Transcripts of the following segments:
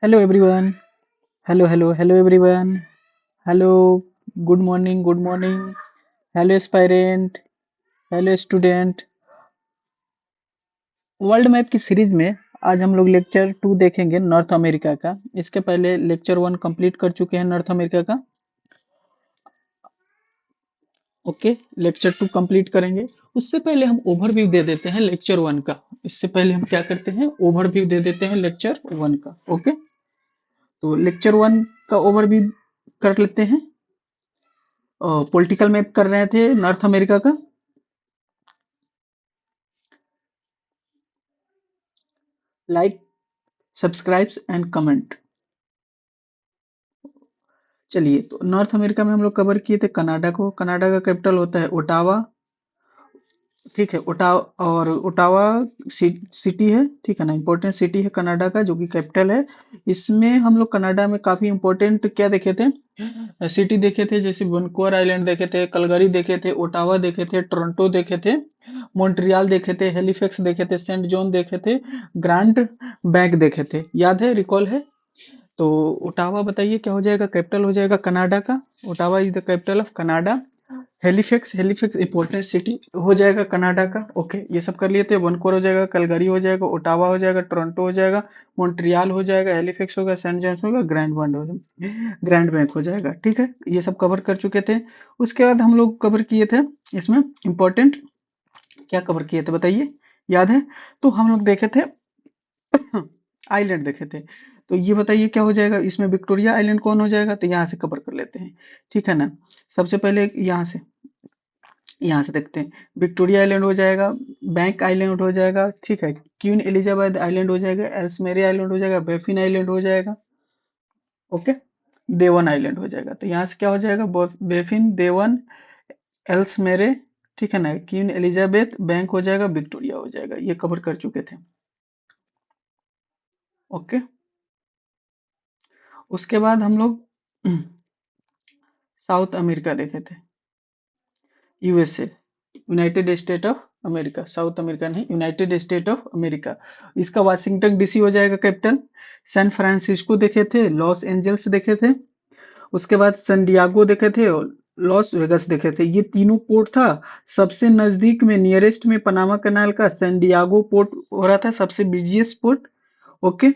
Hello everyone. Hello everyone. Hello. Good morning. Good morning. Hello aspirant. Hello student. World map की series में आज हम लोग lecture 2 देखेंगे नॉर्थ अमेरिका का। इसके पहले लेक्चर 1 कंप्लीट कर चुके हैं नॉर्थ अमेरिका का। ओके, लेक्चर 2 कंप्लीट करेंगे। उससे पहले हम ओवरव्यू दे देते हैं लेक्चर 1 का। इससे पहले हम क्या करते हैं, ओवरव्यू दे देते हैं लेक्चर 1 का। ओके, तो लेक्चर 1 का ओवरव्यू कर लेते हैं। पॉलिटिकल मैप कर रहे थे नॉर्थ अमेरिका का। Like, subscribes and comment. चलिए, तो नॉर्थ अमेरिका में हम लोग कवर किए थे कनाडा को। कनाडा का कैपिटल होता है ओटावा। ठीक है, ओटावा सिटी है। ठीक है ना, इंपॉर्टेंट सिटी है कनाडा का, जो कि कैपिटल है। इसमें हम लोग कनाडा में काफी इंपॉर्टेंट क्या देखे थे, सिटी देखे थे। जैसे वैंकूवर आइलैंड देखे थे, कलगरी देखे थे, ओटावा देखे थे, टोरंटो देखे थे, मॉन्ट्रियल देखे थे, हेलिफैक्स देखे थे, सेंट जॉन देखे थे, ग्रांड बैंक देखे थे। याद है, रिकॉल है? तो ओटावा बताइए क्या हो जाएगा, कैपिटल हो जाएगा कनाडा का। Ottawa is the capital of Canada. Halifax, Halifax important city हो जाएगा कनाडा का। ओके, ये सब कर लिए थे। वनकोर हो जाएगा, कलगरी हो जाएगा, ओटावा हो जाएगा, टोरंटो हो जाएगा, मॉन्ट्रियल हो जाएगा, हेलिफैक्स होगा, सेंट जॉन्स होगा, ग्रैंड बंड हो जाएगा, ग्रैंड बैंक हो जाएगा। ठीक है, ये सब कवर कर चुके थे। उसके बाद हम लोग कवर किए थे इसमें इंपॉर्टेंट, क्या कवर किए थे बताइए, याद है? तो हम लोग देखे थे आइलैंड देखे थे। तो ये बताइए क्या हो जाएगा इसमें, विक्टोरिया आइलैंड कौन हो जाएगा? तो यहाँ से कवर कर लेते हैं। ठीक है ना, सबसे पहले यहाँ से देखते हैं। विक्टोरिया आइलैंड हो जाएगा, बैंक आइलैंड हो जाएगा। ठीक है, क्वीन एलिजाबेथ आइलैंड हो जाएगा, एल्समेरी आइलैंड हो जाएगा, बेफिन आइलैंड हो जाएगा। ओके, देवन आइलैंड हो जाएगा। तो यहाँ से क्या हो जाएगा, बेफिन, देवन, एल्समेरे। ठीक है ना, क्वीन एलिजाबेथ, बैंक हो जाएगा, विक्टोरिया हो जाएगा। ये कवर कर चुके थे। ओके, उसके बाद हम लोग साउथ अमेरिका देखे थे, USA, United state of America. South America नहीं, यूनाइटेड स्टेट ऑफ अमेरिका। इसका वाशिंगटन डीसी हो जाएगा कैपिटल। सैन फ्रांसिस्को देखे थे, लॉस एंजल्स देखे थे, उसके बाद सैन डियागो देखे थे, और लॉस वेगस देखे थे। ये तीनों पोर्ट था। सबसे नजदीक में, नियरेस्ट में पनामा कनाल का सैन डियागो पोर्ट हो रहा था, सबसे बिजिएस्ट पोर्ट। ओके,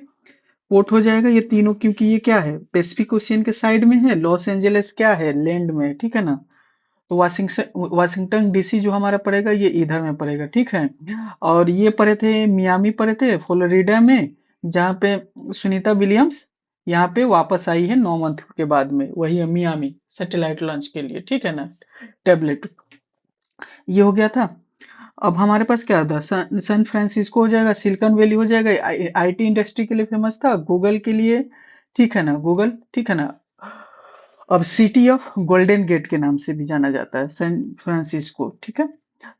पोर्ट हो जाएगा ये तीनों, क्योंकि ये क्या है, पैसिफिक ओशियन के साइड में है। लॉस एंजलिस क्या है, लैंड में। ठीक है ना, तो वाशिंगटन वाशिंगटन डीसी जो हमारा पड़ेगा, ये इधर में पड़ेगा। ठीक है, और ये पड़े थे मियामी, पड़े थे फ्लोरिडा में, जहाँ पे सुनीता विलियम्स यहाँ पे वापस आई है 9 मंथ के बाद में। वही है मियामी, सैटेलाइट लॉन्च के लिए। ठीक है ना, टेबलेट, ये हो गया था। अब हमारे पास क्या था, सैन फ्रांसिस्को हो जाएगा, सिलिकॉन वैली हो जाएगा, आईटी इंडस्ट्री के लिए फेमस था, गूगल के लिए। ठीक है ना, गूगल। ठीक है ना, अब सिटी ऑफ गोल्डन गेट के नाम से भी जाना जाता है सैन फ्रांसिस्को। ठीक है,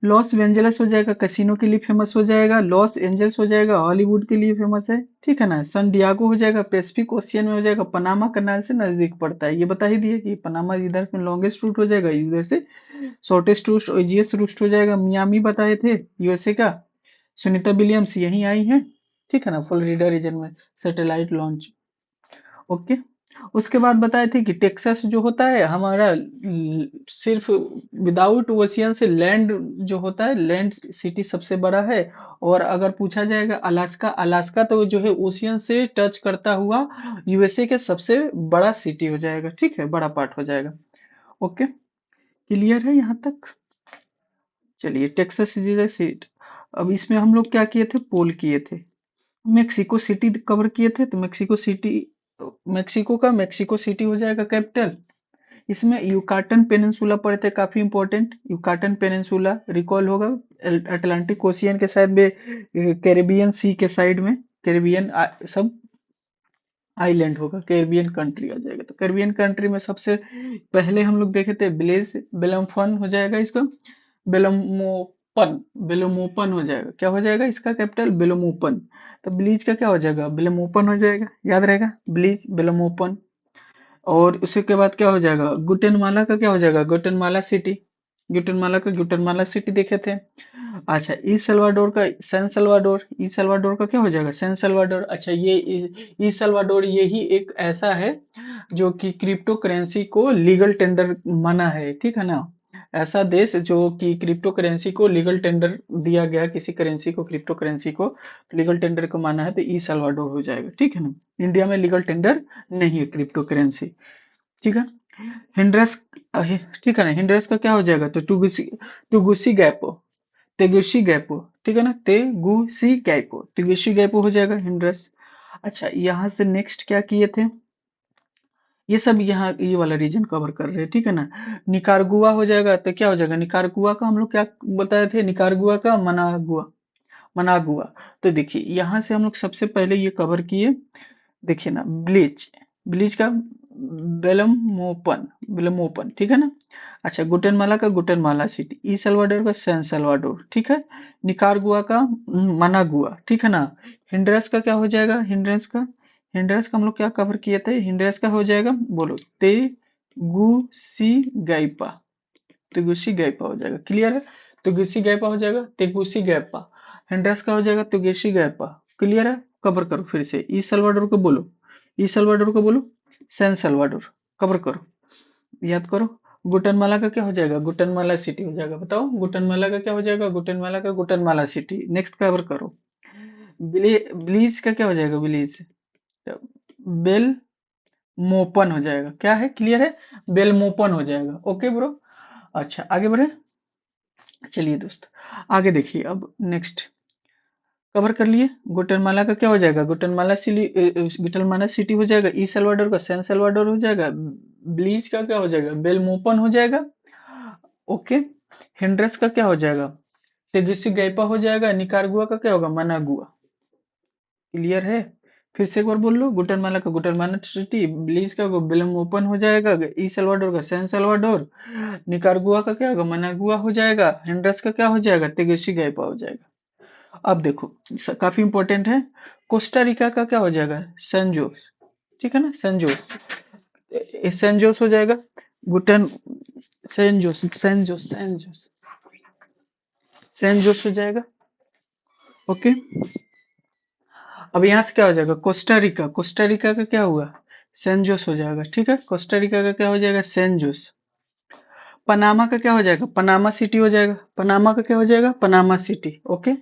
लॉस एंजल्स हो जाएगा, कैसीनो के लिए फेमस हो जाएगा। लॉस एंजल्स हो जाएगा, हॉलीवुड के लिए फेमस है। ठीक है ना, सन डियागो हो जाएगा, पैसिफिक ओशियन में हो जाएगा, पनामा कनाल से नजदीक पड़ता है। ये बता ही दिए कि पनामा इधर में लॉन्गेस्ट रूट हो जाएगा, इधर से शॉर्टेस्ट रूट, इजिएस्ट रूट हो जाएगा। मियामी बताए थे यूएसए का, सुनीता विलियम्स यहीं आई है। ठीक है ना, फ्लोरिडा रीजन में सैटेलाइट लॉन्च। ओके, उसके बाद बताए थे कि टेक्सास जो होता है हमारा, सिर्फ विदाउट ओशियन से लैंड जो होता है, लैंड सिटी सबसे बड़ा है। और अगर पूछा जाएगा अलास्का, अलास्का तो जो है ओशियन से टच करता हुआ यूएसए के सबसे बड़ा सिटी हो जाएगा। ठीक है, बड़ा पार्ट हो जाएगा। ओके, क्लियर है यहाँ तक? चलिए, टेक्सास इज अ सीट। अब इसमें हम लोग क्या किए थे, पोल किए थे। मेक्सिको सिटी कवर किए थे। तो मेक्सिको सिटी, मेक्सिको का मेक्सिको सिटी हो जाएगा कैपिटल। इसमें युकाटन पेनिनसुला पड़े थे, काफी इंपॉर्टेंट। युकाटन पेनिनसुला रिकॉल होगा, अटलांटिक ओशियन के साइड में, कैरेबियन सी के साइड में, कैरेबियन सब आइलैंड होगा, कैरेबियन कंट्री आ जाएगा। तो कैरेबियन कंट्री में सबसे पहले हम लोग देखे थे ब्लेज बेलमफन हो जाएगा इसका, बेलमोपन, बेलमोपन हो जाएगा। क्या हो जाएगा इसका कैपिटल, बेलमोपन। तो ब्लीज का क्या हो जाएगा, बेलमोपन हो जाएगा, याद रहेगा, ब्लीज बेलमोपन। और उसके बाद क्या हो जाएगा, गुटेनमाला का क्या हो जाएगा, गुटेनमाला सिटी। ग्वाटेमाला का ग्वाटेमाला सिटी देखे थे। अच्छा, ई सल्वाडोर का सैन सल्वाडोर, ई सल्वाडोर का क्या हो जाएगा, सैन सल्वाडोर। अच्छा, ये ई सल्वाडोर यही एक ऐसा है जो कि क्रिप्टो करेंसी को लीगल टेंडर माना है, ठीक है ना। ऐसा देश जो कि क्रिप्टो करेंसी को लीगल टेंडर दिया गया, किसी करेंसी को, क्रिप्टो करेंसी को लीगल टेंडर को माना है, तो ई सल्वाडोर हो जाएगा, ठीक है ना। इंडिया में लीगल टेंडर नहीं है क्रिप्टो करेंसी, ठीक है। हिंड्रस, ठीक है ना, हिंड्रस का क्या हो जाएगा, तो टुगुसी, टुगुसी गैपो, तेगुसी गैपो, ठीक है ना, तेगुसी गैपो, तेगुसी गैपो हो जाएगा हिंड्रस। अच्छा, यहाँ से नेक्स्ट क्या किए थे, ये सब यहाँ ये वाला रीजन कवर कर रहे हैं, ठीक है ना। निकारगुआ हो जाएगा, तो क्या हो जाएगा, निकारगुआ का हम लोग क्या बताए थे, निकारगुआ का मनागुआ, मनागुआ। तो देखिए यहाँ से हम लोग सबसे पहले ये कवर किए, देखिए ना, ब्लीच, ब्लीच का बेलमोपन, बेलमोपन, ठीक है ना। अच्छा, गुटेनमाला का गुटेनमाला सिटी, ई सल्वाडोर का सैन सल्वाडोर, ठीक है। निकारगुआ का मनागुआ, ठीक है ना। हिंड्रस का क्या हो जाएगा, हिंड्रस का, हिंड्रस का हम लोग क्या कवर किए थे, हिंड्रस का हो जाएगा, बोलो, तेगुसी गैपा, तेगुसी गैपा हो जाएगा, क्लियर है। तेगुसी गैपा हो जाएगा, तेगुसी गैपा। हिंड्रस का हो जाएगा तेगुसी गैपा, क्लियर है। कवर करो फिर से, ई सल्वाडोर को बोलो, ई सल्वाडोर को बोलो, सैन सल्वाडोर, कवर करो, याद करो। गुटेनमाला का क्या हो जाएगा, गुटेनमाला सिटी हो जाएगा, बताओ गुटेनमाला का क्या हो जाएगा, गुटेनमाला का गुटेनमाला सिटी। नेक्स्ट कवर करो, बिलीज का क्या हो जाएगा, बिलीज, बेल मोपन हो जाएगा, क्या है, क्लियर है, बेल मोपन हो जाएगा, ओके ब्रो। अच्छा, आगे बढ़े, चलिए दोस्त, आगे देखिए अब नेक्स्ट कवर कर लिए। गुटेमाला का क्या हो जाएगा, गुटेमाला सिटी, गुटेमाला सिटी हो जाएगा, ई सल्वाडोर का सैन सल्वाडोर हो जाएगा, ब्लीच का क्या हो जाएगा, बेलमोपन हो जाएगा, ओके। हिंड्रस का क्या हो जाएगा, तेगुसिगैपा हो जाएगा, निकारगुआ का क्या होगा, मनागुआ, क्लियर है। फिर से एक बार बोल लो, गुटेमाला का गुटेमाला सिटी, ब्लीच का बेलमोपन हो जाएगा, ई सल्वाडोर का सैन सल्वाडोर, निकारगुआ का क्या होगा, मनागुआ हो जाएगा, हिंड्रस का क्या हो जाएगा, तेगुसिगैपा हो जाएगा। अब देखो, काफी इंपॉर्टेंट है, कोस्टा रिका का क्या हो जाएगा, सैन जोस, ठीक है ना, सैन जोस, सैन जोस हो जाएगा, गुटन, San Jose, San Jose, San Jose, San Jose हो जाएगा, ओके। अब यहाँ से क्या हो जाएगा, कोस्टा रिका, कोस्टा रिका का क्या हुआ, सैन जोस हो जाएगा, ठीक है। कोस्टा रिका का क्या हो जाएगा, सैन जोस। पनामा का क्या हो जाएगा, पनामा सिटी हो जाएगा, पनामा का क्या हो जाएगा, पनामा सिटी, ओके।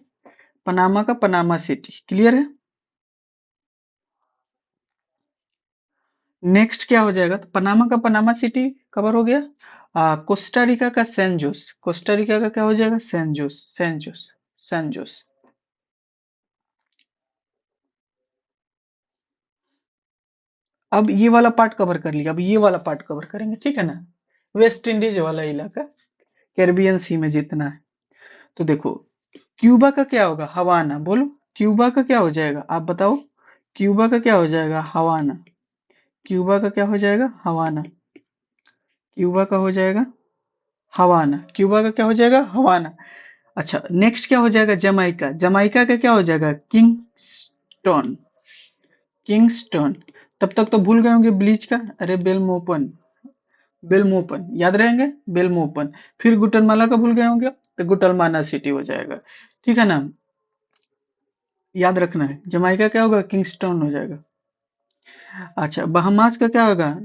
पनामा का पनामा सिटी, क्लियर है। नेक्स्ट क्या हो जाएगा, तो पनामा का पनामा सिटी कवर हो गया। कोस्टा रिका का सैन जोस, कोस्टा रिका का क्या हो जाएगा, San Jose, San Jose, San Jose. अब ये वाला पार्ट कवर कर लिया, अब ये वाला पार्ट कवर करेंगे, ठीक है ना। वेस्ट इंडीज वाला इलाका, कैरिबियन सी में जितना है। तो देखो, क्यूबा का क्या होगा, हवाना, बोलो, क्यूबा का क्या हो जाएगा, आप बताओ, क्यूबा का क्या हो जाएगा, हवाना, क्यूबा का क्या हो जाएगा, हवाना, क्यूबा का हो जाएगा हवाना, क्यूबा का क्या हो जाएगा, हवाना। अच्छा, नेक्स्ट क्या हो जाएगा, जमाइका, जमाइका का क्या हो जाएगा, किंगस्टन, किंगस्टन। तब तक तो भूल गए होंगे ब्लीच का, अरे बेलमोपन, बेलमोपन याद रहेंगे, बेलमोपन। फिर गुटलमाला का भूल गए होंगे, तो गुटलमाना सिटी हो जाएगा, ठीक है ना, याद रखना है। जमाइका क्या होगा, किंगस्टन हो जाएगा। अच्छा, बहमास का क्या होगा,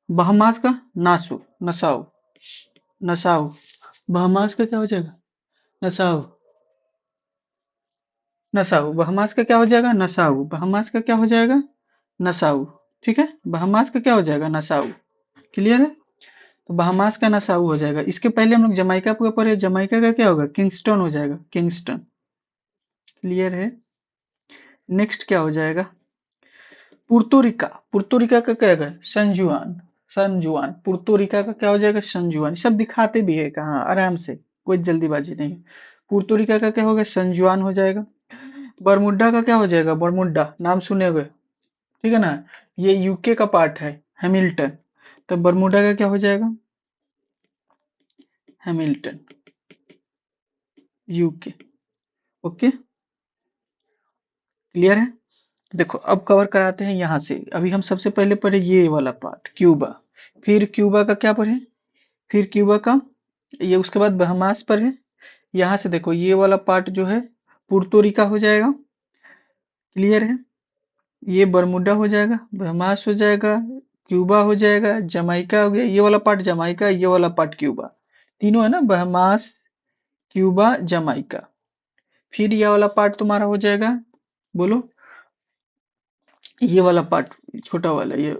बहमास का नासू, नसाउ, नसाउ, बहमास का क्या हो जाएगा, नसाउ, नसाउ, बहमास का क्या हो जाएगा, नसाउ, बहमास का क्या हो जाएगा, नसाउ, ठीक है। बहमास का क्या हो जाएगा, नसाउ, क्लियर है। तो बहमास का नसाउ हो जाएगा। इसके पहले हम लोग जमाइका को पढ़े, जमाइका का क्या होगा, किंगस्टन हो जाएगा, किंगस्टन, क्लियर है। नेक्स्ट क्या हो जाएगा, पुर्तोरिका, पुर्तोरिका का क्या होगा, संजुआन, संजुआन, पुर्तोरिका का क्या हो जाएगा, संजुआन। सब दिखाते भी है कहाँ, आराम से, कोई जल्दीबाजी नहीं। पुर्तोरिका का क्या होगा, संजुआन हो जाएगा। बरमुड्डा का क्या हो जाएगा, बरमुड्डा, नाम सुने हुए, ठीक है ना, ये यूके का पार्ट है, हैमिल्टन। तो बरमुडा का क्या हो जाएगा, हैमिल्टन, यूके, ओके, क्लियर है। देखो, अब कवर कराते हैं यहाँ से। अभी हम सबसे पहले पढ़े ये वाला पार्ट, क्यूबा, फिर क्यूबा का क्या पढ़े, फिर क्यूबा का ये उसके बाद बहमास पर है। यहाँ से देखो ये वाला पार्ट जो है पुर्तो रिका हो जाएगा, क्लियर है। ये बरमुडा हो जाएगा, बहमास हो जाएगा, क्यूबा हो जाएगा, जमाइका हो गया, ये वाला पार्ट जमाइका, ये वाला पार्ट क्यूबा, तीनों है ना, बहमास, क्यूबा, जमाइका। फिर ये वाला पार्ट तुम्हारा हो जाएगा, बोलो, ये वाला पार्ट छोटा वाला, ये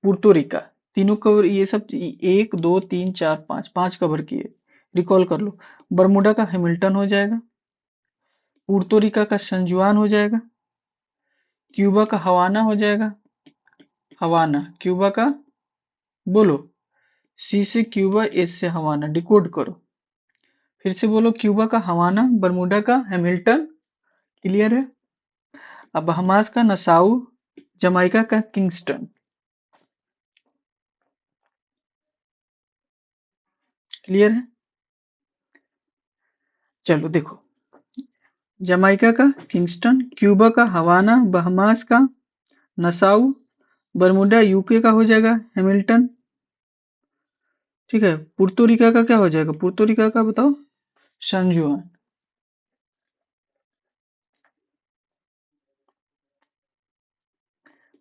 पुर्तो रिका। तीनों कवर, ये सब 1 2 3 4 5, 5 कवर किए, रिकॉल कर लो। बरमुडा का हैमिल्टन हो जाएगा, पुर्तो रिका का सनजुआन हो जाएगा, क्यूबा का हवाना हो जाएगा, हवाना, क्यूबा का, बोलो, सी से क्यूबा, एस से हवाना, डिकोड करो। फिर से बोलो, क्यूबा का हवाना, बरमुडा का हैमिल्टन, क्लियर है। अब बहामास का नसाउ, जमाइका का किंगस्टन, क्लियर है। चलो देखो, जमाइका का किंगस्टन, क्यूबा का हवाना, बहामास का नसाउ, बरमुडा यूके का हो जाएगा हैमिल्टन, ठीक है। पुर्तो रिका का क्या हो जाएगा, पुर्तो रिका का बताओ, सान जुआन,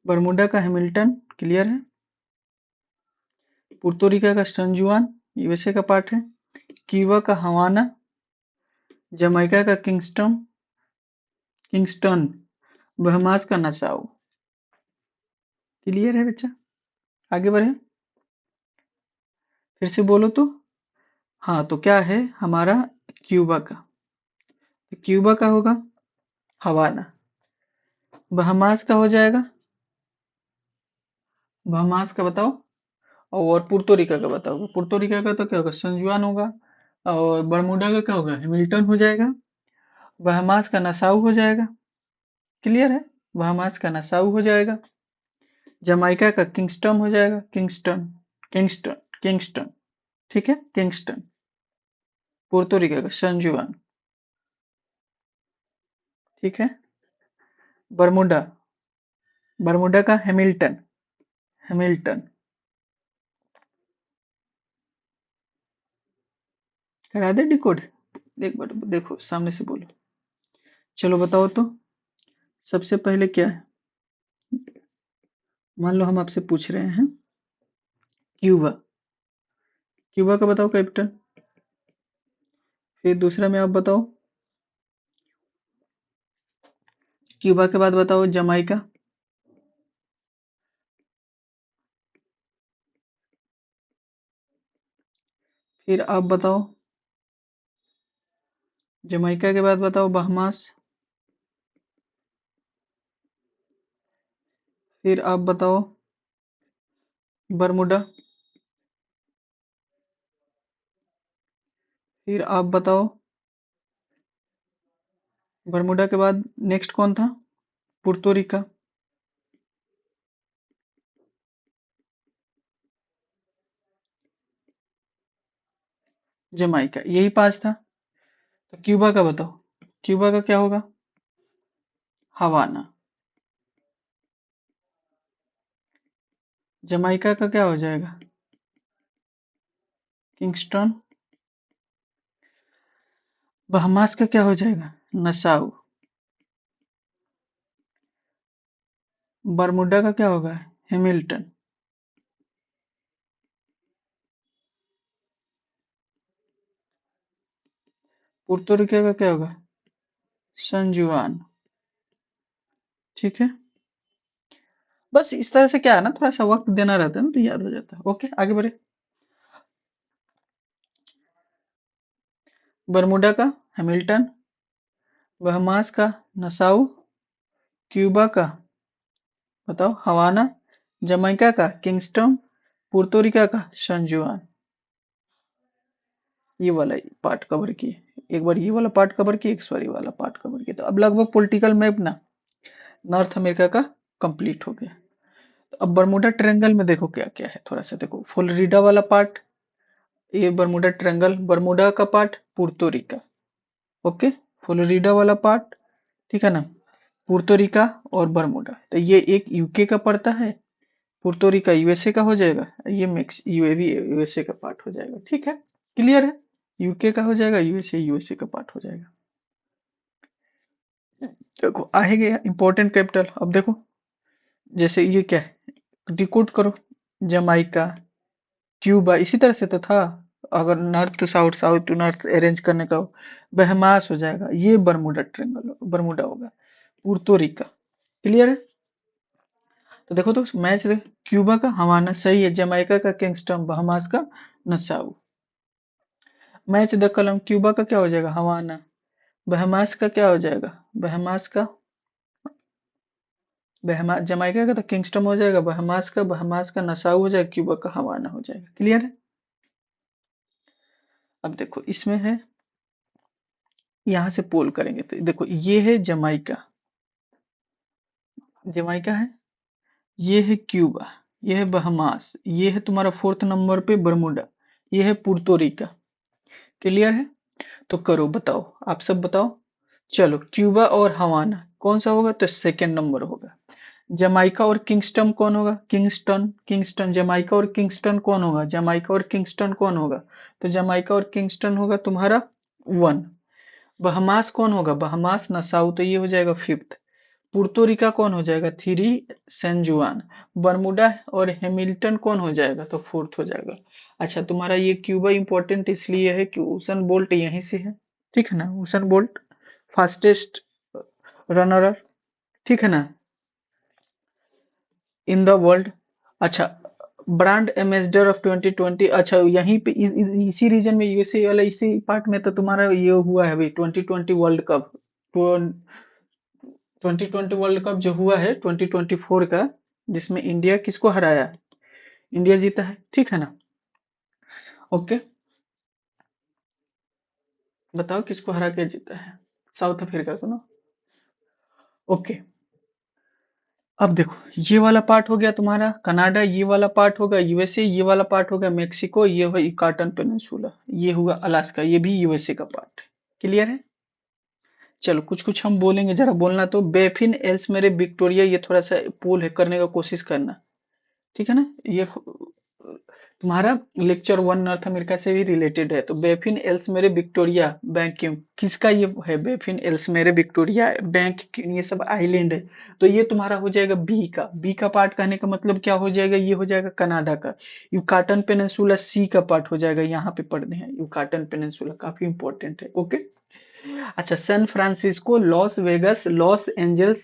बरमुडा का हैमिल्टन, क्लियर है। पुर्तो रिका का सान जुआन यूएसए का पार्ट है, क्यूबा का हवाना, जमाइका का किंगस्टन, किंगस्टन, बहमास का नसाउ, क्लियर है बच्चा। आगे बढ़े, फिर से बोलो तो। हाँ, तो क्या है हमारा, क्यूबा का, तो क्यूबा का होगा हवाना, बहमास का हो जाएगा, बहमास का बताओ, और पुर्तो रिका का बताओ, पुर्तो रिका का तो क्या होगा, संजुआन होगा, और बरमुडा का क्या होगा, हैमिल्टन हो जाएगा, बहमास का नसाउ हो जाएगा, क्लियर है, बहमास का नसाउ हो जाएगा, जमाइका का किंगस्टन हो जाएगा, किंगस्टन, किंगस्टन, किंगस्टन, ठीक है, किंगस्टन, पुर्तो रिका का संजुआन, ठीक है। बरमुडा, बरमुडा का हैमिल्टन, हैमिल्टन, करा दे डिकोड, एक बार देखो सामने से बोलो। चलो बताओ तो, सबसे पहले क्या है, मान लो हम आपसे पूछ रहे हैं क्यूबा, क्यूबा का बताओ कैपिटल, फिर दूसरा में आप बताओ, क्यूबा के बाद बताओ जमाइका, फिर आप बताओ, जमाइका के बाद बताओ बहमास, फिर आप बताओ बरमुडा, फिर आप बताओ, बरमुडा के बाद नेक्स्ट कौन था, पुर्तो रिका, जमाइका, यही 5 था। तो क्यूबा का बताओ, क्यूबा का क्या होगा, हवाना, जमाइका का क्या हो जाएगा, किंगस्टन, बहमास का क्या हो जाएगा, नसाउ, बरमुडा का क्या होगा, हैमिल्टन, पुर्तो रिका का क्या होगा, सान जुआन, ठीक है। बस इस तरह से क्या है ना, थोड़ा सा वक्त देना रहता है ना, तो याद हो जाता है। ओके, आगे बढ़े। बरमुडा का हैमिल्टन, बहमास का नसाउ, क्यूबा का बताओ हवाना, जमैका का किंगस्टन, पुर्तो रिका का सान जुआन। ये वाला पार्ट कवर किए, एक बार ये वाला पार्ट कवर किए, एक बार ये वाला पार्ट कवर किए, तो अब लगभग पॉलिटिकल मैप ना नॉर्थ अमेरिका का कंप्लीट हो गया। तो अब बरमुडा ट्रायंगल में देखो क्या क्या है, थोड़ा सा देखो, फ्लोरिडा वाला पार्ट, ये बरमुडा ट्रायंगल, बरमुडा का पार्ट पुर्तो रिका, ओके, फ्लोरिडा वाला पार्ट, ठीक है ना, पुर्तो रिका और बरमुडा, तो ये एक यूके का पड़ता है, पुर्तो रिका यूएसए का हो जाएगा, ये मिक्स यूएवी यूएसए का पार्ट हो जाएगा, ठीक है, क्लियर है। यूके का हो जाएगा, यूएसए यूएसए का पार्ट हो जाएगा। देखो आगे गया इंपॉर्टेंट कैपिटल। अब देखो जैसे ये क्या है, डिकोड करो। जमाइका, क्यूबा, इसी तरह से तो था। अगर north to south, south to north arrange करने का हो, बहमास हो जाएगा, ये बर्मुडा ट्रायंगल, बर्मुडा होगा। पुर्तो रिका, क्लियर है। तो देखो तो मैच देख, क्यूबा का हवाना सही है, जमाइका का किंगस्टन, बहमास का नसाउ। मैच द कलम, क्यूबा का क्या हो जाएगा हवाना, बहमास का क्या हो जाएगा, बहमास का, बहमा जमाइका का तो किंगस्टन हो जाएगा, बहमास का नसाउ हो जाएगा, क्यूबा का हवाना हो जाएगा। क्लियर है। अब देखो इसमें है, यहां से पोल करेंगे तो देखो ये है जमाइका, जमाइका है, ये है क्यूबा, ये है बहमास, ये है तुम्हारा फोर्थ नंबर पे बर्मुडा, ये है पुर्तो रिका। क्लियर है। तो करो बताओ, आप सब बताओ। चलो क्यूबा और हवाना कौन सा होगा, तो सेकंड नंबर होगा। जमाइका और किंगस्टन कौन होगा, किंगस्टन, किंगस्टन, जमाइका और किंगस्टन कौन होगा, जमाइका और किंगस्टन कौन होगा, तो जमाइका और किंगस्टन होगा तुम्हारा वन। बहमास कौन होगा, बहमास नसाउ, तो ये हो जाएगा फिफ्थ। पुर्तो रिका कौन हो जाएगा, थ्री, सैन जुआन। बर्मुडा और हैमिल्टन कौन हो जाएगा, तो फोर्थ हो जाएगा। अच्छा तुम्हारा ये क्यूबा इंपॉर्टेंट इसलिए है कि उसन बोल्ट यहीं से है, ठीक है ना, उसन बोल्ट फास्टेस्ट रनर, ठीक है ना, इन द वर्ल्ड। अच्छा ब्रांड एम्बेसडर ऑफ 2020, अच्छा यहीं पे इसी रीजन में, यूएसए वाला इसी पार्ट में तो तुम्हारा ये हुआ है भाई 2020 वर्ल्ड कप। 2020 वर्ल्ड कप जो हुआ है 2024 का, जिसमें इंडिया किसको हराया, इंडिया जीता है, ठीक है ना। ओके, बताओ किसको हरा के जीता है, साउथ अफ्रीका को ना। ओके, अब देखो ये वाला पार्ट हो गया तुम्हारा कनाडा, ये वाला पार्ट होगा यूएसए, ये वाला पार्ट होगा मेक्सिको, ये हुआ युकाटन पेनिनसुला, ये हुआ अलास्का, ये भी यूएसए का पार्ट। क्लियर है। चलो कुछ कुछ हम बोलेंगे, जरा बोलना तो, बेफिन एल्स मेरे विक्टोरिया, ये थोड़ा सा पोल है करने का कोशिश करना, ठीक है ना। ये तुम्हारा लेक्चर वन नॉर्थ अमेरिका से भी रिलेटेड है। तो बेफिन एल्स मेरे विक्टोरिया बैंक क्यों, किसका ये है, बेफिन एल्स मेरे विक्टोरिया बैंक, ये सब आइलैंड है। तो ये तुम्हारा हो जाएगा बी का पार्ट, कहने का मतलब क्या हो जाएगा, ये हो जाएगा कनाडा का। युकाटन पेनिनसुला सी का पार्ट हो जाएगा, यहाँ पे पढ़ने हैं युकाटन पेनिनसुला, काफी इंपॉर्टेंट है। ओके, अच्छा San Francisco, Las Vegas, Los Angeles,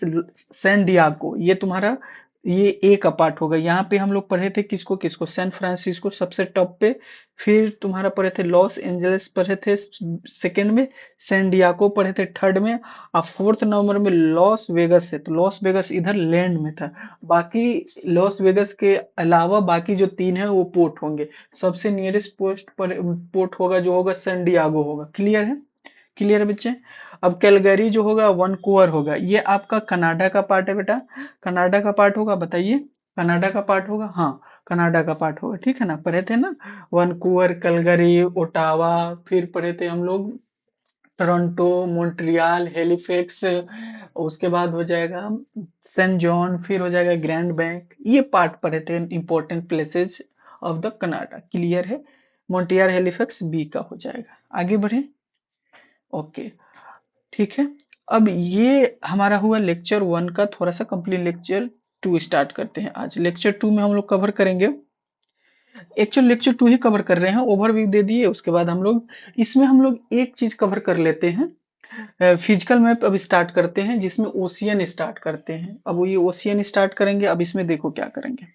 San Diego, ये तुम्हारा ये ए का पार्ट होगा। यहाँ पे हम लोग पढ़े थे किसको किसको, सैन फ्रांसिस्को सबसे टॉप पे, फिर तुम्हारा पढ़े थे लॉस एंजल्स पढ़े थे सेकंड में, सैन डियागो पढ़े थे थर्ड में, और फोर्थ नंबर में लॉस वेगस है। तो लॉस वेगस इधर लैंड में था, बाकी लॉस वेगस के अलावा बाकी जो तीन है वो पोर्ट होंगे। सबसे नियरेस्ट पोस्ट पर पोर्ट होगा जो होगा सैन डियागो होगा। क्लियर है, क्लियर है बच्चे। अब कैलगरी जो होगा वनकूवर होगा, ये आपका कनाडा का पार्ट है बेटा, कनाडा का पार्ट होगा, बताइए कनाडा का पार्ट होगा, हाँ कनाडा का पार्ट होगा, ठीक है ना, पढ़े थे ना, वनकूवर, कैलगरी, ओटावा, फिर पढ़े थे हम लोग टोरंटो, मॉन्ट्रियल, हेलिफैक्स, उसके बाद हो जाएगा सेंट जॉन, फिर हो जाएगा ग्रैंड बैंक, ये पार्ट पढ़े थे important places of the Canada. Clear है, मॉन्ट्रियल हेलिफैक्स बी का हो जाएगा। आगे बढ़े, ओके, ठीक है। अब ये हमारा हुआ लेक्चर वन का, थोड़ा सा कंप्लीट। लेक्चर टू स्टार्ट करते हैं। आज लेक्चर टू में हम लोग कवर करेंगे, actual lecture to he cover कर रहे हैं, ओवरव्यू दे दिए, उसके बाद हम लोग इसमें हम लोग एक चीज कवर कर लेते हैं, फिजिकल मैप अब स्टार्ट करते हैं, जिसमें ओशियन स्टार्ट करते हैं। अब वो ये ओशियन स्टार्ट करेंगे। अब इसमें देखो क्या करेंगे,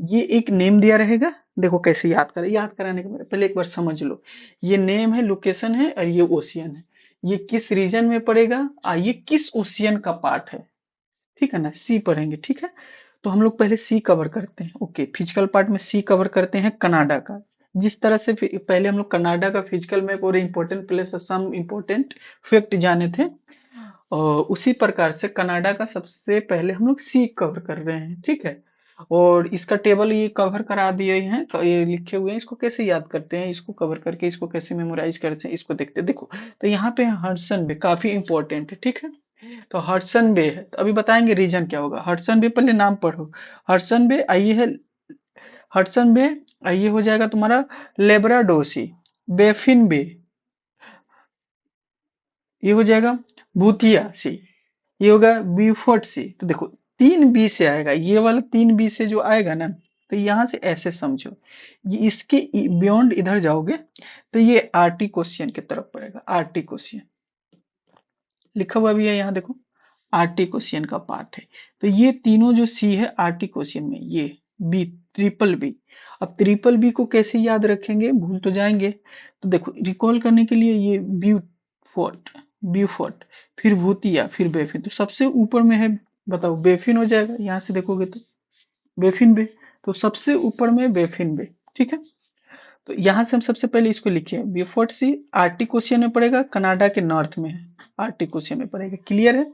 ये एक नेम दिया रहेगा, देखो कैसे याद करें, याद कराने के पहले एक बार समझ लो, ये नेम है, लोकेशन है, और ये ओशियन है, ये किस रीजन में पड़ेगा, ये किस ओशियन का पार्ट है, ठीक है ना, सी पढ़ेंगे, ठीक है। तो हम लोग पहले सी कवर करते हैं। ओके, फिजिकल पार्ट में सी कवर करते हैं कनाडा का। जिस तरह से पहले हम लोग कनाडा का फिजिकल मैप और इम्पोर्टेंट प्लेस और सम इम्पोर्टेंट फैक्ट जाने थे, और उसी प्रकार से कनाडा का सबसे पहले हम लोग सी कवर कर रहे हैं, ठीक है। और इसका टेबल ये कवर करा दिए हैं, ये लिखे हुए हैं, इसको कैसे याद करते हैं, इसको कवर करके इसको कैसे मेमोराइज करते हैं, इसको देखते हैं। देखो तो यहाँ पे हडसन बे काफी इंपॉर्टेंट है, ठीक है। तो हडसन बे है, तो अभी बताएंगे रीजन क्या होगा। हडसन बे पहले नाम पढ़ो, हडसन बे आइए है, हडसन बे आइए हो जाएगा तुम्हारा लेब्राडोसी, बेफिन बे, ये हो जाएगा भूतिया सी, ये होगा ब्यूफोर्ट सी। तो देखो 3 बी से आएगा, ये वाला 3 बी से जो आएगा ना, तो यहाँ से ऐसे समझो, ये इसके बियॉन्ड इधर जाओगे तो ये आरटी क्वेश्चन की तरफ पड़ेगा। आरटी क्वेश्चन लिखा हुआ भी है यहाँ देखो, आरटी क्वेश्चन का पार्ट है। तो ये तीनों जो सी है आरटी क्वेश्चन में, ये बी, ट्रिपल बी। अब ट्रिपल बी को कैसे याद रखेंगे, भूल तो जाएंगे। तो देखो रिकॉल करने के लिए ये ब्यूफोर्ट, ब्यूफोर्ट, फिर भूतिया, फिर बेफिन। तो सबसे ऊपर में है, बताओ बेफिन हो जाएगा, यहाँ से देखोगे तो बेफिन बे। तो सबसे ऊपर में बेफिन बे, ठीक है। तो यहाँ से हम सबसे पहले इसको लिखे, ब्यूफोर्ट सी आर्टिक ओशियन में पड़ेगा, कनाडा के नॉर्थ में है, आर्टिक ओशियन में पड़ेगा, क्लियर है।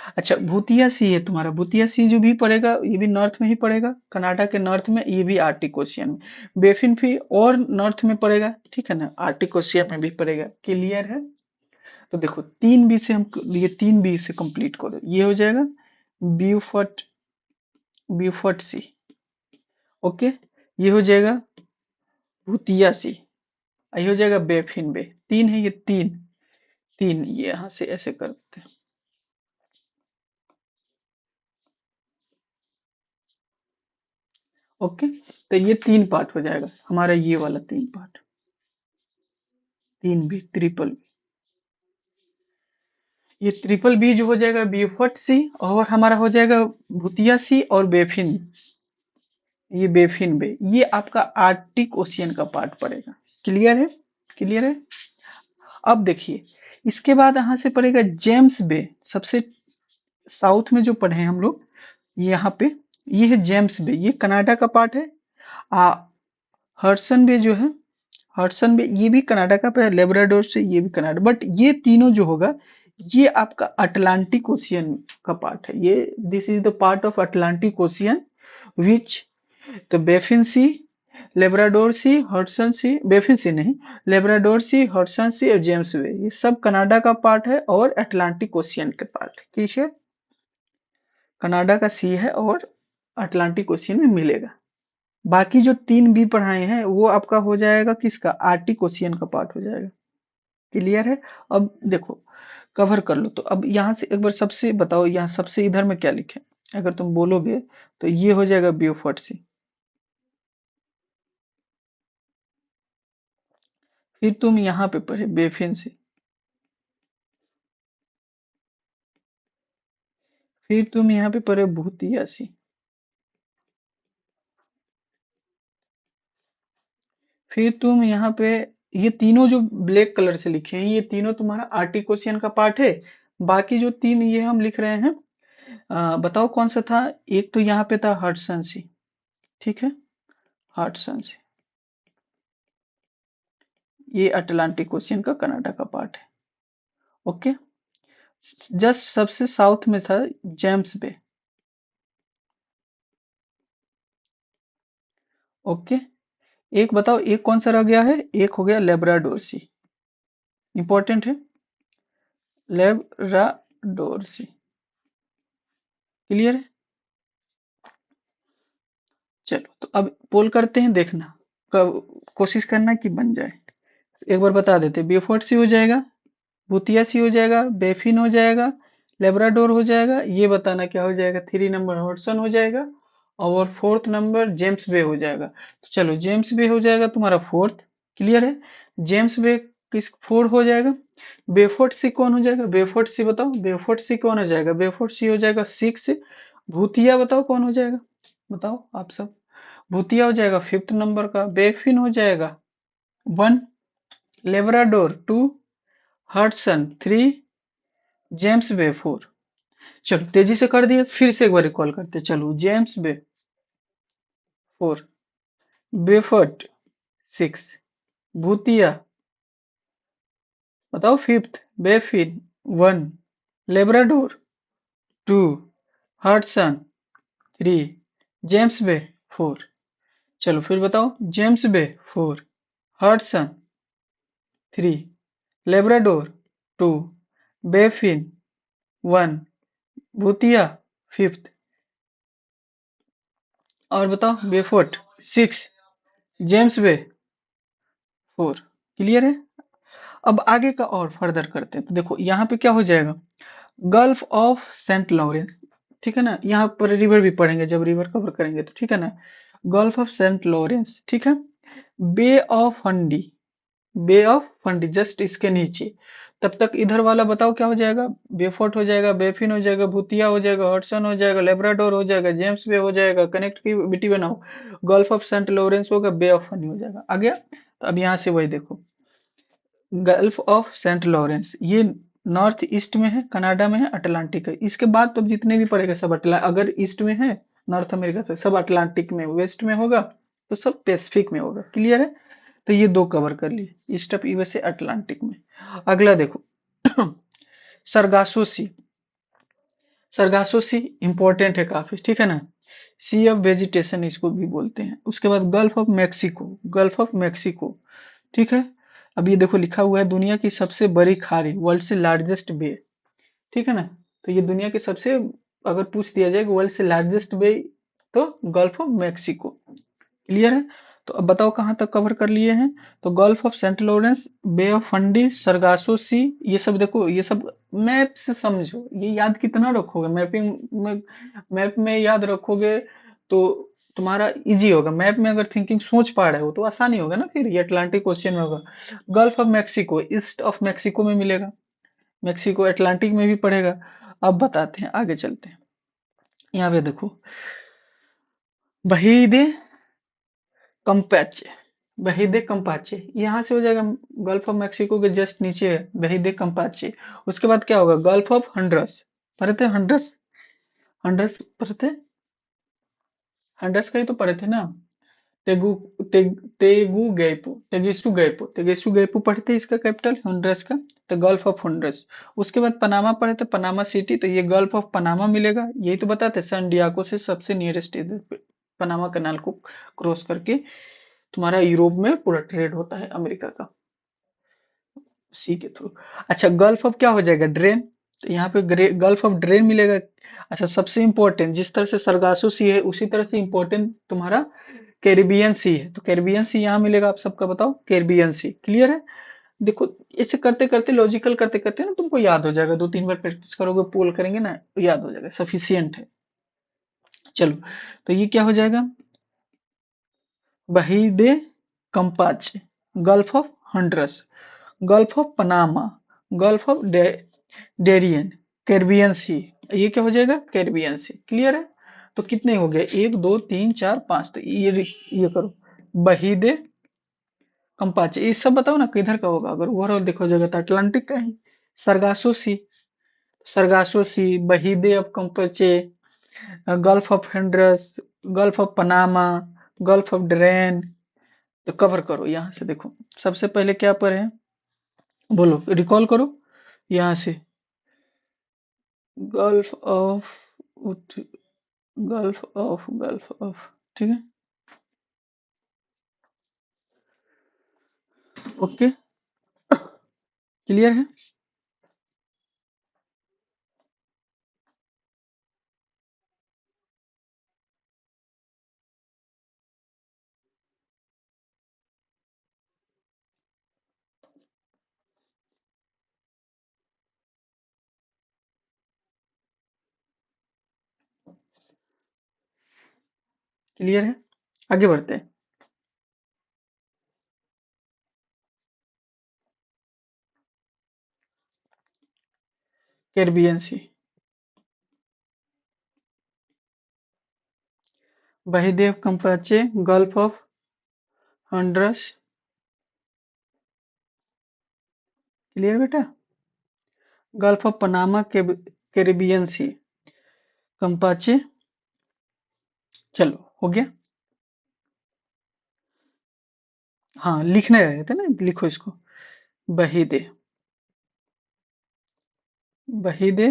अच्छा भूतिया सी है तुम्हारा, भूतिया सी जो भी पड़ेगा ये भी नॉर्थ में ही पड़ेगा, कनाडा के नॉर्थ में, ये भी आर्टिक ओशियन में। बेफिन भी और नॉर्थ में पड़ेगा, ठीक है ना, आर्टिक ओशियन में भी पड़ेगा, क्लियर है। तो देखो 3 बी से हम, ये 3 बी से कंप्लीट करो, ये हो जाएगा ब्यूफोर्ट, ब्यूफोर्ट सी, ओके। ये हो जाएगा भूतिया सी, ये हो जाएगा बेफिन बे। तीन है ये, तीन, तीन ये यहाँ से ऐसे करते हैं, ओके। तो ये 3 पार्ट हो जाएगा हमारा, ये वाला 3 पार्ट, 3 बी ट्रिपल बी। ये ट्रिपल बी जो हो जाएगा बीफट सी, और हमारा हो जाएगा भूतिया सी और बेफिन, ये बेफिन बे, ये आपका आर्टिक ओशियन का पार्ट पड़ेगा, क्लियर है, क्लियर है। अब देखिए इसके बाद यहाँ से पड़ेगा जेम्स बे, सबसे साउथ में जो पढ़े हैं हम लोग, यहाँ पे ये है जेम्स बे, ये कनाडा का पार्ट है। आ हडसन बे जो है, हडसन बे ये भी कनाडा का है, लेब्राडोर से ये भी कनाडा, बट ये तीनों जो होगा ये आपका अटलांटिक ओशियन का पार्ट है, ये this is the part of Atlantic Ocean which, तो Baffin Sea, Labrador Sea, Hudson Sea, Baffin Sea नहीं, लेब्राडोर सी, हडसन सी और जेम्स वे, ये सब कनाडा का पार्ट है और अटलांटिक ओशियन के पार्ट है, ठीक है। कनाडा का सी है और अटलांटिक ओशियन में मिलेगा। बाकी जो 3 बी पढ़ाए हैं वो आपका हो जाएगा किसका, आर्टिक ओशियन का पार्ट हो जाएगा, क्लियर है। अब देखो कवर कर लो, तो अब यहाँ से एक बार सबसे बताओ, यहाँ सबसे इधर में क्या लिखे, अगर तुम बोलोगे तो ये हो जाएगा ब्यूफोर्ट सी, फिर तुम यहाँ पे पढ़े बेफिन सी, फिर तुम यहाँ पे पढ़े भूतिया सी, फिर तुम यहाँ पे, ये तीनों जो ब्लैक कलर से लिखे हैं ये तीनों तुम्हारा आर्टिक ओशियन का पार्ट है। बाकी जो 3 ये हम लिख रहे हैं, बताओ कौन सा था। एक तो यहाँ पे था हडसन सी, ठीक है, हडसन सी, ये अटलांटिक ओशियन का कनाडा का पार्ट है, ओके। जस्ट सबसे साउथ में था जेम्स बे, ओके। एक बताओ एक कौन सा रह गया है, एक हो गया लेब्राडोर सी, इंपॉर्टेंट है, लेब्राडोर सी, क्लियर है। चलो तो अब पोल करते हैं, देखना कोशिश करना कि बन जाए। एक बार बता देते, बेफोर्ट सी हो जाएगा, भूतिया सी हो जाएगा, बेफिन हो जाएगा, लेब्राडोर हो जाएगा, ये बताना क्या हो जाएगा, 3 नंबर हॉटसन हो जाएगा, और 4th नंबर जेम्स बे हो जाएगा। तो चलो जेम्स बे हो जाएगा तुम्हारा 4th, क्लियर है। जेम्स बे किस 4 हो जाएगा। बेफोर्ट सी कौन हो जाएगा, बेफोर्ट सी बताओ, बेफोर्ट सी कौन हो जाएगा, बेफोर्ट सी हो जाएगा 6। भूतिया बताओ कौन हो जाएगा, बताओ आप सब। भूतिया हो जाएगा 5th नंबर का, बेफिन हो जाएगा 1, लेब्राडोर 2, हडसन 3, जेम्स बे 4। चलो तेजी से कर दिए, फिर से एक बार रिकॉल करते हैं। चलो जेम्स बे 4, बेफर्ट 6, भूतिया बताओ 5th, Baffin 1, Labrador 2, Hudson 3, James Bay 4। चलो फिर बताओ, James Bay 4, Hudson 3, Labrador 2, Baffin 1, भूतिया 5th, और बताओ बेफोर्ट 6, जेम्स बे 4, क्लियर है। अब आगे का और फर्दर करते हैं, तो देखो यहाँ पे क्या हो जाएगा, गल्फ ऑफ सेंट लॉरेंस, ठीक है ना, यहाँ पर रिवर भी पढ़ेंगे जब रिवर कवर करेंगे तो, ठीक है ना, गल्फ ऑफ सेंट लॉरेंस, ठीक है, Bay of Fundy, Bay of Fundy just इसके नीचे, तब तक इधर वाला बताओ क्या हो जाएगा, बेफोर्ट हो जाएगा, बेफिन हो जाएगा, भूतिया हो जाएगा, हॉटसन हो जाएगा, लेब्राडोर हो जाएगा, जेम्स बे हो जाएगा, कनेक्टिविटी बनाओ, गल्फ ऑफ सेंट लॉरेंस होगा, बे ऑफ फनी हो जाएगा, आ गया। तो अब यहाँ से वही देखो, गल्फ ऑफ सेंट लॉरेंस ये नॉर्थ ईस्ट में है, कनाडा में है, अटलांटिक है, इसके बाद तो जितने भी पड़ेगा सब अगर ईस्ट में है नॉर्थ अमेरिका तो सब अटलांटिक में, वेस्ट में होगा तो सब पैसिफिक में होगा, क्लियर है। तो ये दो कवर कर लिए, ईस्ट ऑफ यूएसए अटलांटिक में। अगला देखो सरगासो सी, सरगासो सी इंपॉर्टेंट है काफी, ठीक है ना, सी ऑफ वेजिटेशन इसको भी बोलते हैं। उसके बाद gulf of Mexico, gulf of Mexico, ठीक है। अब ये देखो लिखा हुआ है दुनिया की सबसे बड़ी खाड़ी, वर्ल्ड से लार्जेस्ट बे, ठीक है ना, तो ये दुनिया के सबसे, अगर पूछ दिया जाए वर्ल्ड से लार्जेस्ट बे तो गल्फ ऑफ मैक्सिको, क्लियर है। तो अब बताओ कहाँ तक कवर कर लिए हैं, तो Gulf of Saint Lawrence, Bay of Fundy, Sargasso Sea, ये सब देखो, ये सब मैप से समझो, ये याद कितना रखोगे, मैपिंग में, मैप में याद रखोगे तो तुम्हारा इजी होगा, मैप में अगर थिंकिंग सोच पा रहे हो तो आसानी होगा ना, फिर ये अटलांटिक क्वेश्चन में होगा। Gulf of Mexico east of Mexico में मिलेगा, मैक्सिको अटलांटिक में भी पड़ेगा। अब बताते हैं, आगे चलते हैं, यहाँ पे देखो बहीदे कंपैचे, बहीदे कंपाचे, यहाँ से हो जाएगा गल्फ ऑफ मैक्सिको के जस्ट नीचे है बहीदे कंपाचे। उसके बाद क्या होगा, गल्फ ऑफ हंड्रस, पढ़े थे हंड्रस, हंड्रस पढ़े थे, हंड्रस का ही तो पढ़े थे ना, तेगु, तेगु गैपो, तेगिसु गैपो, तेगिसु गैपो पढ़े थे, इसका कैपिटल हंड्रस का, तो गल्फ ऑफ हंड्रस। उसके बाद पनामा पढ़े थे, पनामा सिटी, तो ये गल्फ ऑफ पनामा मिलेगा, यही तो बताते सन डियागो से सबसे नियरेस्ट इधर पे पनामा कनाल को क्रॉस करके तुम्हारा यूरोप में पूरा ट्रेड होता है अमेरिका का, सी के थ्रू। अच्छा गल्फ ऑफ क्या हो जाएगा, ड्रेन, तो यहाँ पे गल्फ ऑफ ड्रेन मिलेगा। अच्छा सबसे इंपॉर्टेंट, जिस तरह से सरगासो सी है उसी तरह से इंपॉर्टेंट तुम्हारा कैरिबियन सी है, तो कैरिबियन सी यहाँ मिलेगा, आप सबका बताओ कैरिबियन सी, क्लियर है। देखो इसे करते करते, लॉजिकल करते करते ना तुमको याद हो जाएगा, दो तीन बार प्रैक्टिस करोगे, पोल करेंगे ना तो याद हो जाएगा, सफिशियंट है। चलो तो ये क्या हो जाएगा, Bahia de Campeche, Gulf of Honduras, Gulf of Panama, Gulf of Darien, Caribbean Sea, ये क्या हो जाएगा कैरिबियन सी, क्लियर है। तो कितने हो गए, एक दो तीन चार पांच, तो ये करो बहीदे कंपाचे, ये सब बताओ ना किधर का होगा, अगर ओवरऑल देखो जाएगा तो अटलांटिक का ही। Sargasso Sea, Sargasso Sea, Bahia de of Campeche, Gulf of Honduras, Gulf of Panama, Gulf of Darien, तो कवर करो यहाँ से, देखो सबसे पहले क्या पर है, बोलो रिकॉल करो यहाँ से, गल्फ ऑफ, गल्फ ऑफ, ठीक है, ओके, क्लियर है। क्लियर है, आगे बढ़ते हैं। Caribbean Sea, Bahia de Campeche, Gulf of Honduras, clear बेटा, गल्फ ऑफ पनामा के, कैरिबियन सी, कंपाचे, चलो हो गया। हाँ लिखने रहे थे ना, लिखो इसको, बहीदे, बहीदे,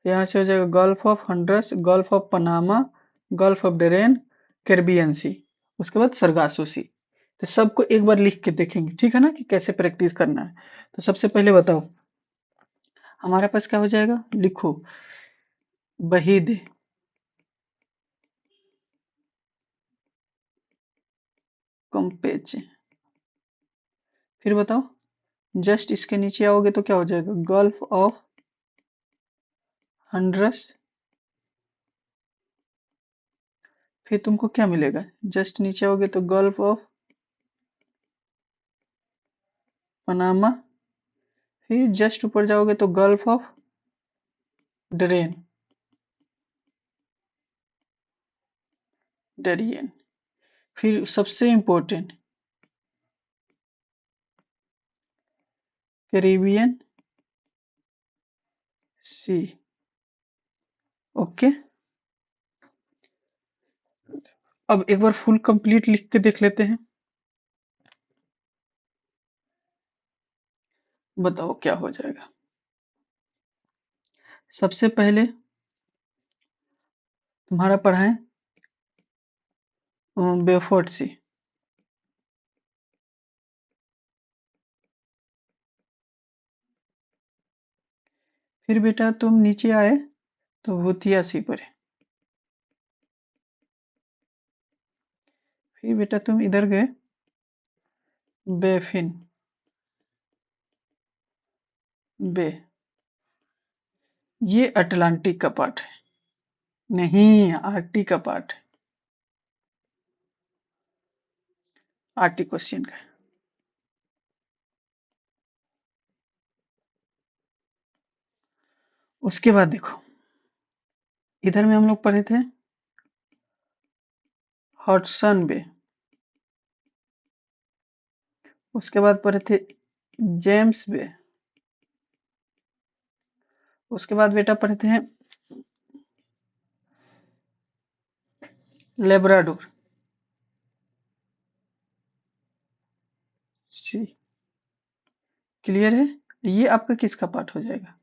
यहाँ से हो जाएगा Gulf of Honduras, Gulf of Panama, Gulf of Darien, Caribbean Sea, उसके बाद सरगासो सी। तो सबको एक बार लिख के देखेंगे, ठीक है ना, कि कैसे प्रैक्टिस करना है। तो सबसे पहले बताओ हमारे पास क्या हो जाएगा, लिखो बहीदे, कंपेचे, फिर बताओ जस्ट इसके नीचे आओगे तो क्या हो जाएगा, गल्फ ऑफ हंड्रस। फिर तुमको क्या मिलेगा, जस्ट नीचे आओगे तो गल्फ ऑफ पनामा। फिर जस्ट ऊपर जाओगे तो गल्फ ऑफ डरेन डरियन। फिर सबसे इंपॉर्टेंट कैरिबियन सी। ओके, अब एक बार फुल कंप्लीट लिख के देख लेते हैं, बताओ क्या हो जाएगा। सबसे पहले तुम्हारा पढ़ा है बेफोर्ट सी। फिर बेटा तुम नीचे आए तो भूतिया सी पढ़े। फिर बेटा तुम इधर गए बेफिन बे। ये अटलांटिक का पार्ट है, नहीं आर्टिक का पार्ट है, आर्टिक क्वेश्चन का। उसके बाद देखो इधर में हम लोग पढ़े थे हॉटसन बे। उसके बाद पढ़े थे जेम्स बे। उसके बाद बेटा पढ़े थे लेब्राडोर सी। क्लियर है, ये आपका किसका पार्ट हो जाएगा,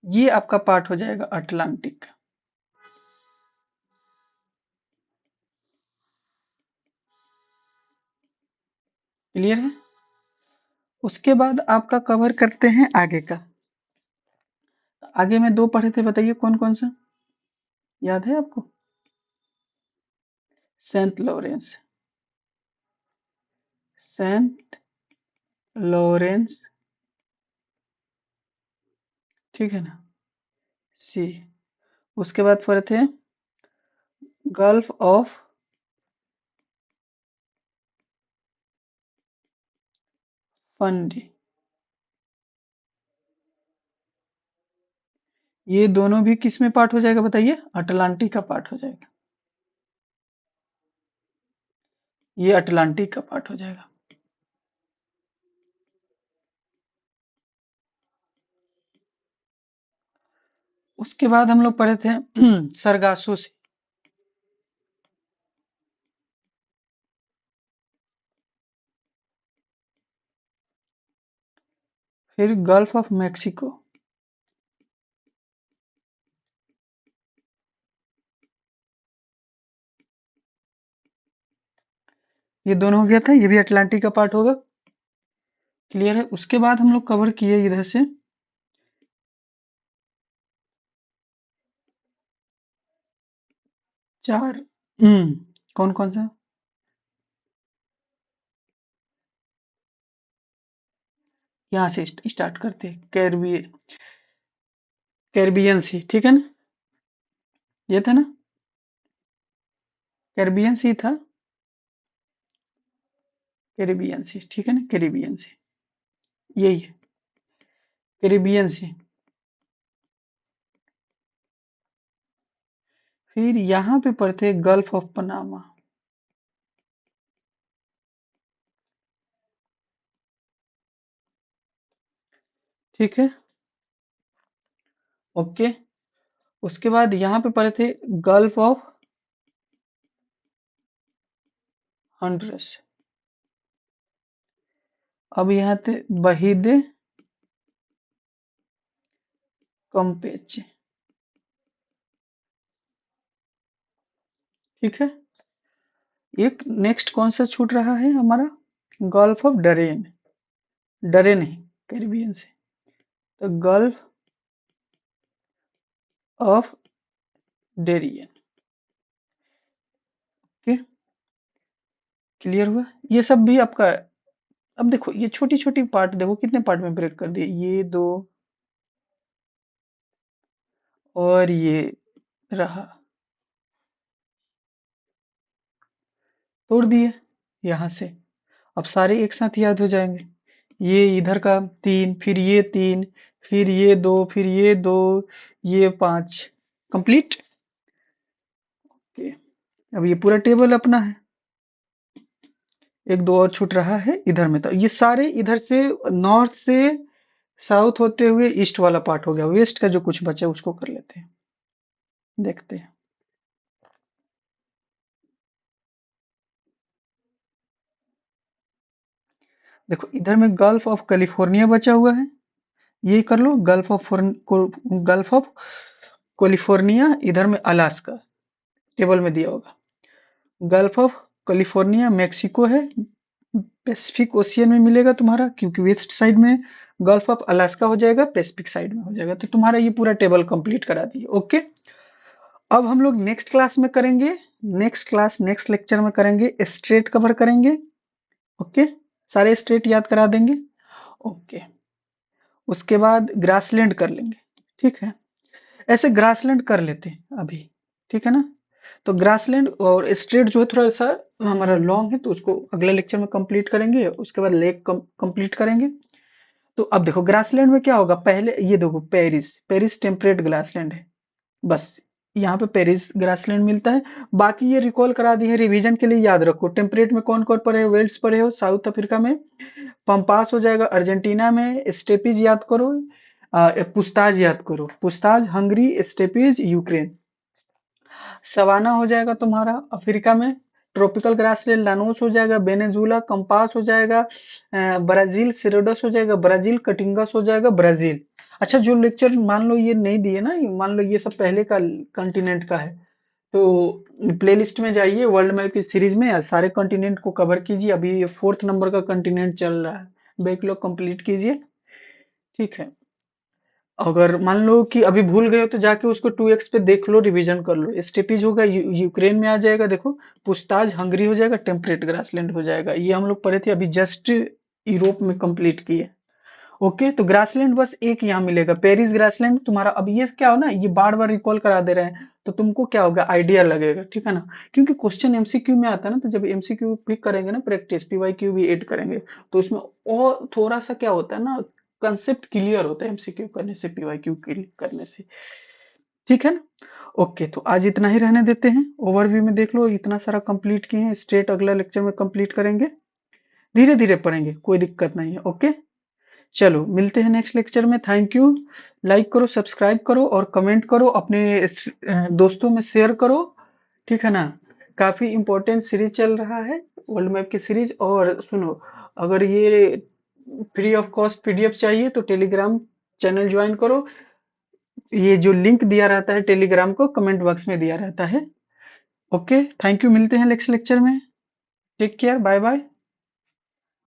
ये आपका पार्ट हो जाएगा अटलांटिक का। क्लियर है। उसके बाद आपका कवर करते हैं आगे का। आगे में दो पढ़े थे, बताइए कौन कौन सा याद है आपको। सेंट लॉरेंस, सेंट लॉरेंस, ठीक है ना, सी। उसके बाद पढ़े थे गल्फ ऑफ फंडी। ये दोनों भी किस में पार्ट हो जाएगा बताइए, अटलांटिक का पार्ट हो जाएगा, ये अटलांटिक का पार्ट हो जाएगा। उसके बाद हम लोग पढ़े थे सरगासो सी। फिर गल्फ ऑफ मैक्सिको, ये दोनों हो गया था, ये भी अटलांटिक का पार्ट होगा। क्लियर है। उसके बाद हम लोग कवर किए इधर से चार, कौन कौन सा, यहाँ से स्टार्ट करते हैं, कैरिबियन सी, ठीक है ना, ये था ना, कैरिबियन सी था, कैरिबियन सी, ठीक है ना, कैरिबियन सी, यही है कैरिबियन सी। फिर यहाँ पे पढ़ते हैं गल्फ ऑफ पनामा, ठीक है, ओके। उसके बाद यहाँ पे पढ़े थे गल्फ ऑफ हंड्रस। अब यहाँ थे बहीदे कम्पेचे, ठीक है। एक नेक्स्ट कौन सा छूट रहा है हमारा, गल्फ ऑफ डरेन, डरे नहीं कैरिबियन से, तो Gulf of Darien, okay. Clear हुआ? ये सब भी आपका। अब देखो ये छोटी छोटी पार्ट देखो कितने पार्ट में ब्रेक कर दिए, ये दो और ये रहा, तोड़ दिए यहाँ से। अब सारे एक साथ याद हो जाएंगे। ये इधर का तीन, फिर ये तीन, फिर ये दो, फिर ये दो, ये पांच, कंप्लीट। अब ये पूरा टेबल अपना है। एक दो और छूट रहा है इधर में, तो ये सारे इधर से नॉर्थ से साउथ होते हुए ईस्ट वाला पार्ट हो गया। वेस्ट का जो कुछ बचा है उसको कर लेते हैं, देखते हैं। देखो इधर में गल्फ ऑफ कैलिफोर्निया बचा हुआ है, ये कर लो। गल्फ ऑफ कैलिफोर्निया, इधर में अलास्का टेबल में दिया होगा। गल्फ ऑफ कैलिफोर्निया मैक्सिको है, पैसिफिक ओशियन में मिलेगा तुम्हारा, क्योंकि वेस्ट साइड में। गल्फ ऑफ अलास्का हो जाएगा, पैसिफिक साइड में हो जाएगा। तो तुम्हारा ये पूरा टेबल कंप्लीट करा दिए। ओके, अब हम लोग नेक्स्ट क्लास में करेंगे, नेक्स्ट लेक्चर में करेंगे स्ट्रेट कवर करेंगे। ओके, सारे स्ट्रेट याद करा देंगे। ओके, उसके बाद ग्रासलैंड कर लेंगे, ठीक है। ऐसे ग्रासलैंड कर लेते हैं अभी, ठीक है ना। तो ग्रासलैंड और स्ट्रेट जो है थोड़ा सा हमारा लॉन्ग है, तो उसको अगले लेक्चर में कंप्लीट करेंगे। उसके बाद लेक कंप्लीट करेंगे। तो अब देखो ग्रासलैंड में क्या होगा, पहले ये देखो पेरिस, पेरिस टेम्परेट ग्रासलैंड है, बस यहाँ पे पेरिस ग्रासलैंड मिलता है। बाकी ये रिकॉल करा दी है, रिवीजन के लिए याद रखो। टेम्परेट में कौन कौन पड़े हो, वेल्स पड़े हो साउथ अफ्रीका में, पंपास हो जाएगा अर्जेंटीना में, स्टेपीज याद करो, पुस्ताज याद करो, पुस्ताज हंगरी, स्टेपीज यूक्रेन, सवाना हो जाएगा तुम्हारा अफ्रीका में, ट्रॉपिकल ग्रासलैंड लानोस हो जाएगा वेनेजुला, कंपास हो जाएगा ब्राजील, सिरोडस हो जाएगा ब्राजील, कटिंगस हो जाएगा ब्राजील। अच्छा, जो लेक्चर मान लो ये नहीं दिए ना, मान लो ये सब पहले का कॉन्टिनेंट का है, तो प्लेलिस्ट में जाइए, वर्ल्ड मैप की सीरीज में सारे कॉन्टिनेंट को कवर कीजिए। अभी ये 4th नंबर का कॉन्टिनेंट चल रहा है, बैकलॉग कंप्लीट कीजिए, ठीक है। अगर मान लो कि अभी भूल गए हो तो जाके उसको 2x पे देख लो, रिवीजन कर लो। स्टेपीज होगा यूक्रेन में आ जाएगा, देखो पुस्ताज हंगरी हो जाएगा, टेम्परेट ग्रासलैंड हो जाएगा। ये हम लोग पढ़े थे अभी जस्ट यूरोप में कंप्लीट किए। ओके, तो ग्रासलैंड बस एक यहाँ मिलेगा, पेरिस ग्रासलैंड तुम्हारा। अब ये क्या हो ना, ये बार बार रिकॉल करा दे रहे हैं, तो तुमको क्या होगा, आइडिया लगेगा, ठीक है ना। क्योंकि क्वेश्चन एमसीक्यू में आता है ना, तो जब एमसीक्यू भी करेंगे ना प्रैक्टिस, पीवाईक्यू भी ऐड करेंगे, तो इसमें और थोड़ा सा क्या होता है ना, कंसेप्ट क्लियर होता है एमसीक्यू करने से, पीवाईक्यू करने से, ठीक है ना। ओके, तो आज इतना ही रहने देते हैं। ओवरव्यू में देख लो, इतना सारा कंप्लीट किए हैं। स्ट्रेट अगला लेक्चर में कंप्लीट करेंगे, धीरे धीरे पढ़ेंगे, कोई दिक्कत नहीं है। ओके, चलो मिलते हैं नेक्स्ट लेक्चर में। Thank you. लाइक करो, सब्सक्राइब करो और कमेंट करो, अपने दोस्तों में शेयर करो, ठीक है ना। काफी इंपॉर्टेंट सीरीज चल रहा है, वर्ल्ड मैप की सीरीज। और सुनो, अगर ये फ्री ऑफ कॉस्ट पीडीएफ चाहिए तो टेलीग्राम चैनल ज्वाइन करो। ये जो लिंक दिया रहता है टेलीग्राम को, कमेंट बॉक्स में दिया रहता है। Okay, thank you. मिलते हैं नेक्स्ट लेक्चर में। Take care, bye bye.